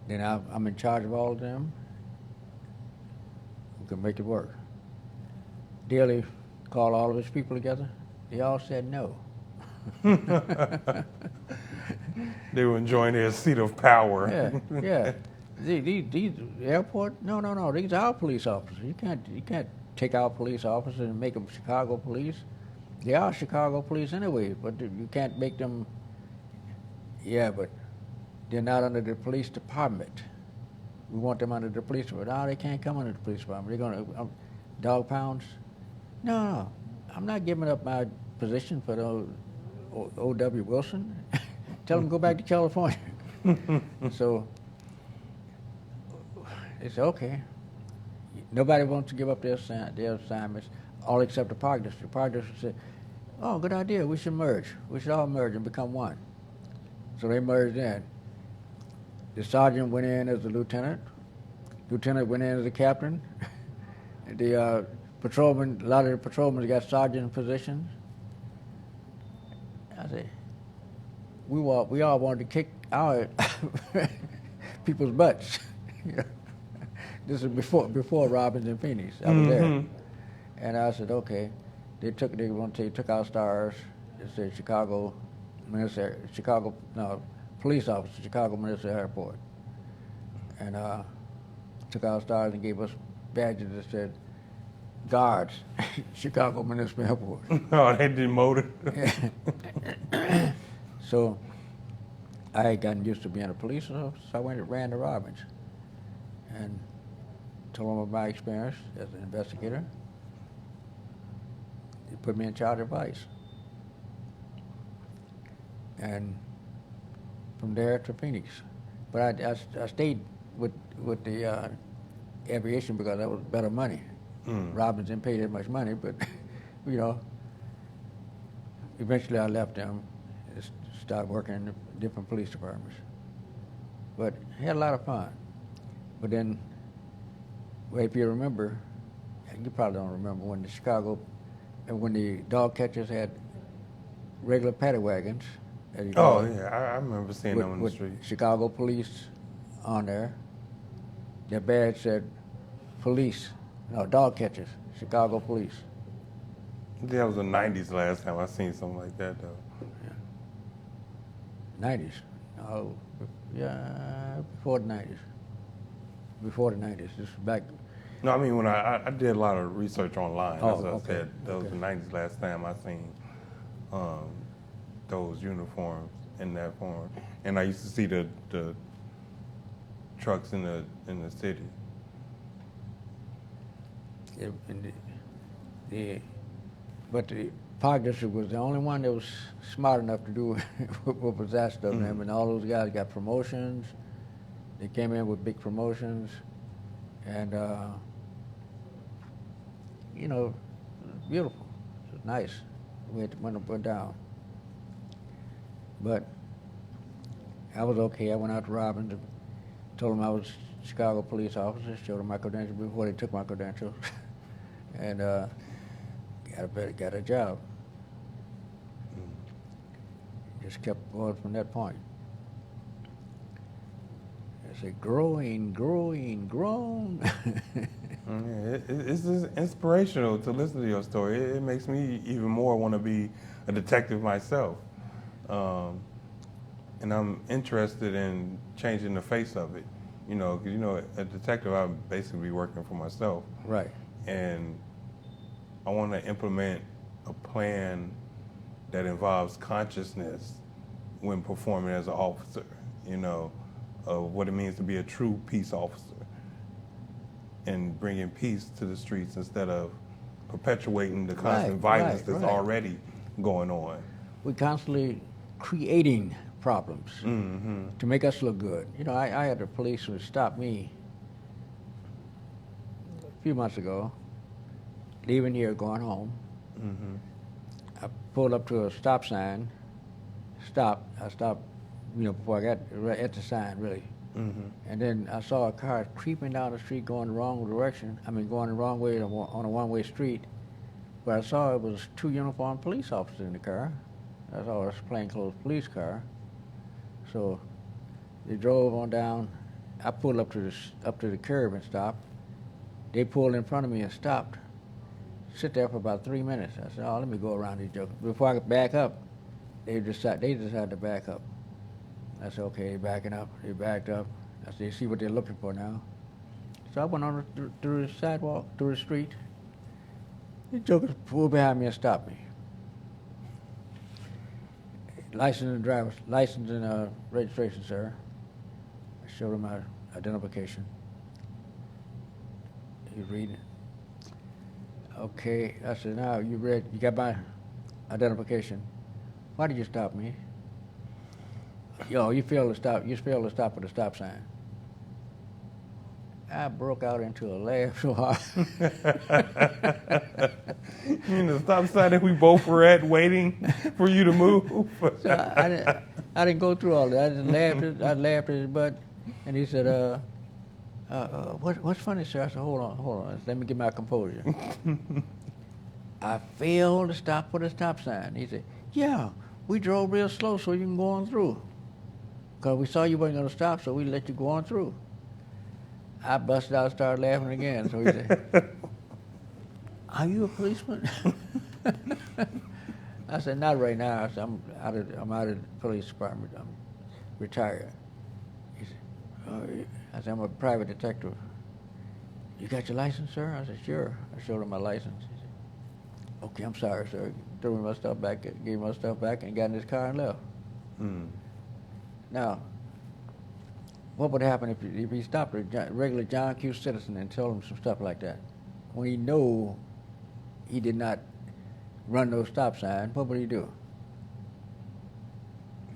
Then I'm in charge of all of them. We can make it work. Daly called all of his people together. They all said no. They were enjoying their seat of power. Yeah. These airport? No. These are our police officers. You can't take our police officers and make them Chicago police. They are Chicago police anyway, but you can't make them. Yeah, but they're not under the police department. We want them under the police department. No, they can't come under the police department. They're going to dog pounds. No, I'm not giving up my position for the O.W. Wilson. Tell them to go back to California. So they said, okay. Nobody wants to give up their assignments, all except the Park District. The Park District said, oh, good idea, we should merge. We should all merge and become one. So they merged in. The sergeant went in as a lieutenant. Lieutenant went in as a captain. The patrolman, a lot of the patrolmen got sergeant positions. I said, we all wanted to kick our people's butts. This is before Robbins and Phoenix. I was there, and I said, okay. They took our stars. It said police officer, Chicago Municipal Airport, and took our stars and gave us badges that said guards, Chicago Municipal Airport. Oh, they demoted. So I had gotten used to being a police officer, so I went and ran to Robbins and told them about my experience as an investigator. They put me in charge of ICE. And from there to Phoenix. But I stayed with the aviation because that was better money. Robbins didn't pay that much money, but eventually I left them and started working in different police departments. But had a lot of fun. But then, if you remember, you probably don't remember when the dog catchers had regular paddy wagons. Oh, yeah, I remember seeing them on the street. Chicago police on there. Their badge said dog catchers, Chicago police. That was the 90s last time I seen something like that, though. Yeah. 90s? Oh, yeah, before the 90s. Before the 90s, this was back. No, I mean, when I did a lot of research online. Oh, That's what okay. I said. That was the 90s last time I seen those uniforms in that form. And I used to see the trucks in the city. But the Park District was the only one that was smart enough to do what was asked of them, and all those guys got promotions. They came in with big promotions, and it was beautiful. It was nice. We had to went up and down. But I was okay. I went out to Robbins and told them I was a Chicago police officer, showed them my credentials before they took my credentials, and got a job. Just kept going from that point. I said, growing, grown. It's just inspirational to listen to your story. It makes me even more want to be a detective myself. And I'm interested in changing the face of it. You know, 'cause, you know, a detective, I'm basically working for myself. Right. And I want to implement a plan that involves consciousness when performing as an officer, you know, of what it means to be a true peace officer and bringing peace to the streets instead of perpetuating the constant violence that's already going on. We're constantly creating problems to make us look good. You know, I had the police who stopped me a few months ago, leaving here, going home. I pulled up to a stop sign, stopped. I stopped, you know, before I got at the sign, really. And then I saw a car creeping down the street going the wrong direction. I mean, going the wrong way on a one-way street. But I saw it was 2 uniformed police officers in the car. I saw it was a plainclothes police car. So they drove on down. I pulled up to the curb and stopped. They pulled in front of me and stopped. Sit there for about 3 minutes. I said, "Oh, let me go around these jokers." Before I could back up, they decided to back up. I said, "Okay, they're backing up." They backed up. I said, "See what they're looking for now." So I went on through the sidewalk, through the street. The jokers pulled behind me and stopped me. License and registration, sir. I showed him my identification. He was reading it. Okay, I said, "Now you got my identification. Why did you stop me?" "Yo, you failed to stop at the stop sign." I broke out into a laugh so hard. You mean the stop sign that we both were at, waiting for you to move? So I didn't go through all that. I laughed at his butt, and he said, "What's funny, sir?" I said, Hold on. Let me get my composure." "I failed to stop for the stop sign." He said, "Yeah, we drove real slow so you can go on through. Because we saw you weren't going to stop, so we let you go on through." I busted out and started laughing again. So he said, "Are you a policeman?" I said, "Not right now." I said, I'm out of the police department. I'm retired." He said, "Oh, I said, I'm a private detective." "You got your license, sir?" I said, "Sure." I showed him my license. He said, "Okay, I'm sorry, sir." Threw me my stuff back, gave me my stuff back, and got in his car and left. Now, what would happen if he stopped a regular John Q. citizen and told him some stuff like that? When he knew he did not run no stop sign, what would he do?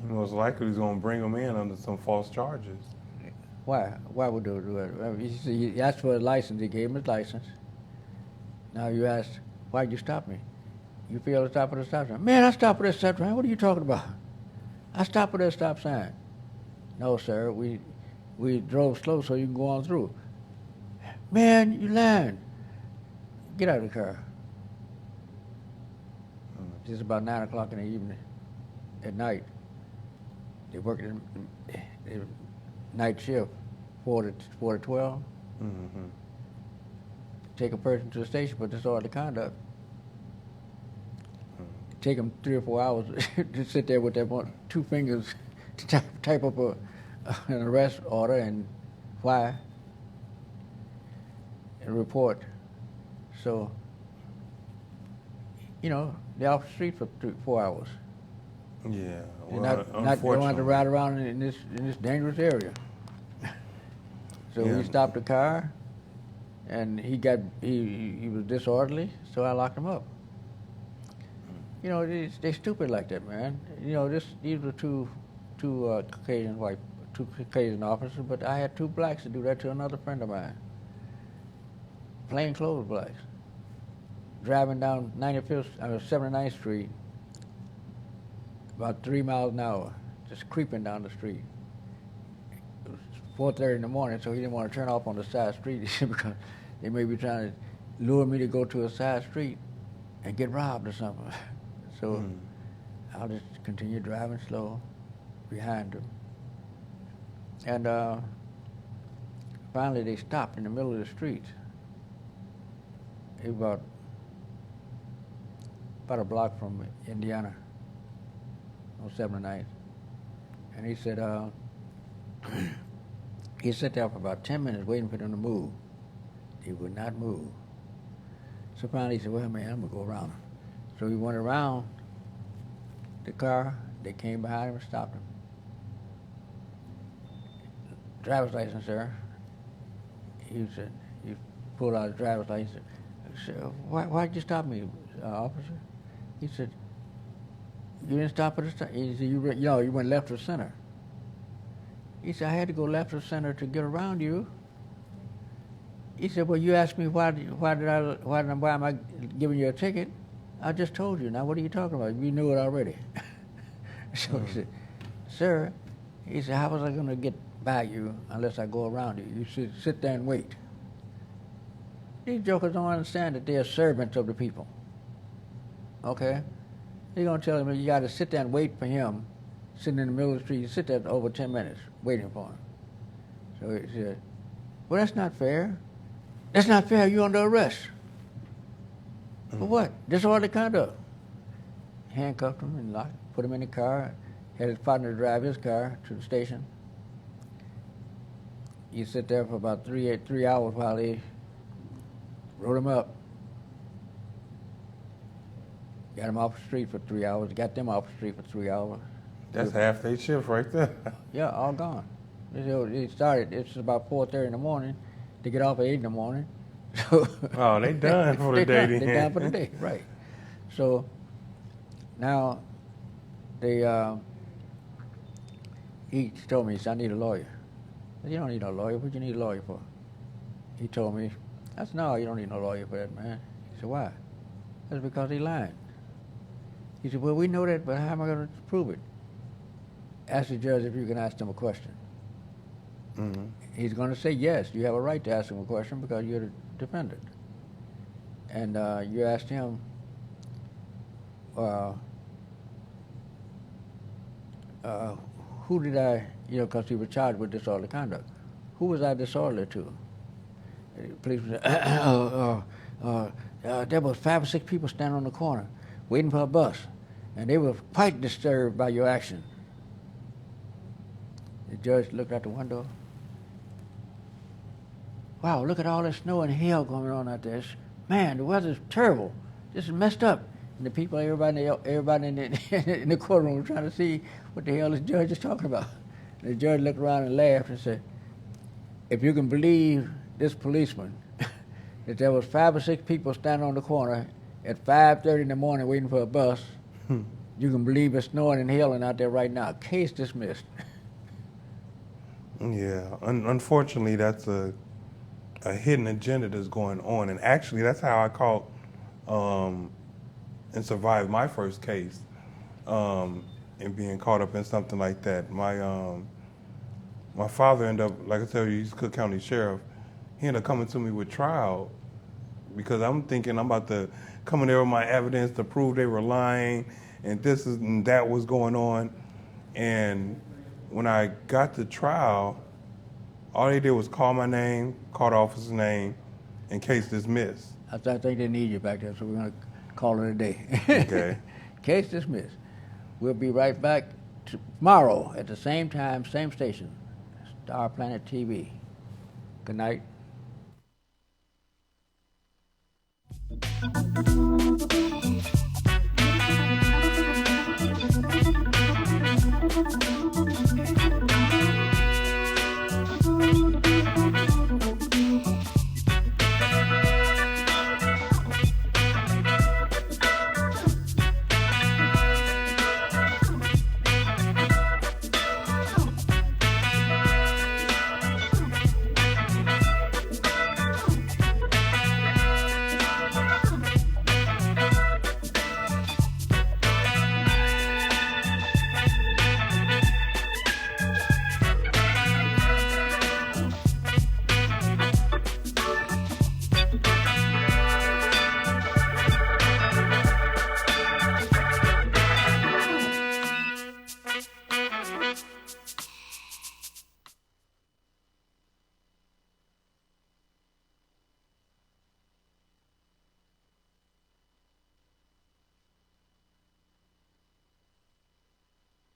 Most likely he's going to bring him in under some false charges. Why? Why would they do that? He asked for a license. He gave him his license. Now you ask, "Why'd you stop me?" "You failed to stop at a stop sign." "Man, I stopped at a stop sign. What are you talking about?" "I stopped at a stop sign." "No, sir. We drove slow so you can go on through." "Man, you lying. Get out of the car." It's about 9 o'clock in the evening, at night. They work in night shift, 4 to 12. Take a person to the station for disorderly conduct. Take them 3 or 4 hours to sit there with that 2 fingers to type up an arrest order and why and report. So, you know, they're off the street for 4 hours. Yeah, well, not don't have to ride around in this dangerous area. So we stopped the car, and he was disorderly, so I locked him up. You know, they stupid like that, man. You know, these were two Caucasian officers, but I had 2 blacks to do that to another friend of mine. Plain clothes blacks. Driving down 79th Street, about 3 miles an hour, just creeping down the street. It was 4:30 in the morning, so he didn't want to turn off on the side street because they may be trying to lure me to go to a side street and get robbed or something. So I'll just continue driving slow behind them. And finally they stopped in the middle of the street. he about a block from Indiana on 79th. And he said, he sat there for about 10 minutes waiting for them to move. They would not move. So finally he said, well, man, I'm going to go around him. So he went around the car. They came behind him and stopped him. Driver's license, sir. He said, he pulled out his driver's license. He said, why'd you stop me, officer? He said, you didn't stop at the stop. He said, you went left or center. He said, I had to go left or center to get around you. He said, well, you asked me why am I giving you a ticket? I just told you. Now, what are you talking about? You knew it already. So he said, sir, he said, how was I going to get by you unless I go around you? You should sit there and wait. These jokers don't understand that they're servants of the people. Okay? They're going to tell him you got to sit there and wait for him, sitting in the middle of the street. You sit there over 10 minutes waiting for him. So he said, well, that's not fair. That's not fair. You're under arrest. For what? Disorderly conduct. Handcuffed him and put him in the car, had his partner drive his car to the station. He sit there for about 3 hours while they wrote him up. Got him off the street for 3 hours, got them off the street for 3 hours. That's half their shift right there. Yeah, all gone. It started, it's about 4:30 in the morning. They get off at 8 in the morning. So oh, they done for the day. They done for the day, right. So now he told me, he said, I need a lawyer. I said, you don't need no lawyer. What you need a lawyer for? He told me, I said, no, you don't need no lawyer for that, man. He said, why? That's because he lied. He said, well, we know that, but how am I going to prove it? Ask the judge if you can ask him a question. Mm-hmm. He's going to say, yes, you have a right to ask him a question because you're the defendant. And you asked him, who did I, because he was charged with disorderly conduct. Who was I disorderly to? The police said, there was 5 or 6 people standing on the corner waiting for a bus, and they were quite disturbed by your action. The judge looked out the window. Wow, look at all this snow and hail going on out there. Man, the weather's terrible. This is messed up. And the people, everybody in the courtroom was trying to see what the hell this judge is talking about. And the judge looked around and laughed and said, if you can believe this policeman, that there was 5 or 6 people standing on the corner at 5:30 in the morning waiting for a bus, you can believe it's snowing and hailing out there right now. Case dismissed. Yeah, unfortunately, that's a hidden agenda that's going on. And actually, that's how I caught and survived my first case and being caught up in something like that. My father ended up, like I told you, he's Cook County Sheriff. He ended up coming to me with trial because I'm thinking I'm about to come in there with my evidence to prove they were lying and this and that was going on. And when I got to trial, all they did was call my name, call the officer's name, and case dismissed. I think they need you back there, so we're going to call it a day. Okay. Case dismissed. We'll be right back tomorrow at the same time, same station, Star Planet TV. Good night.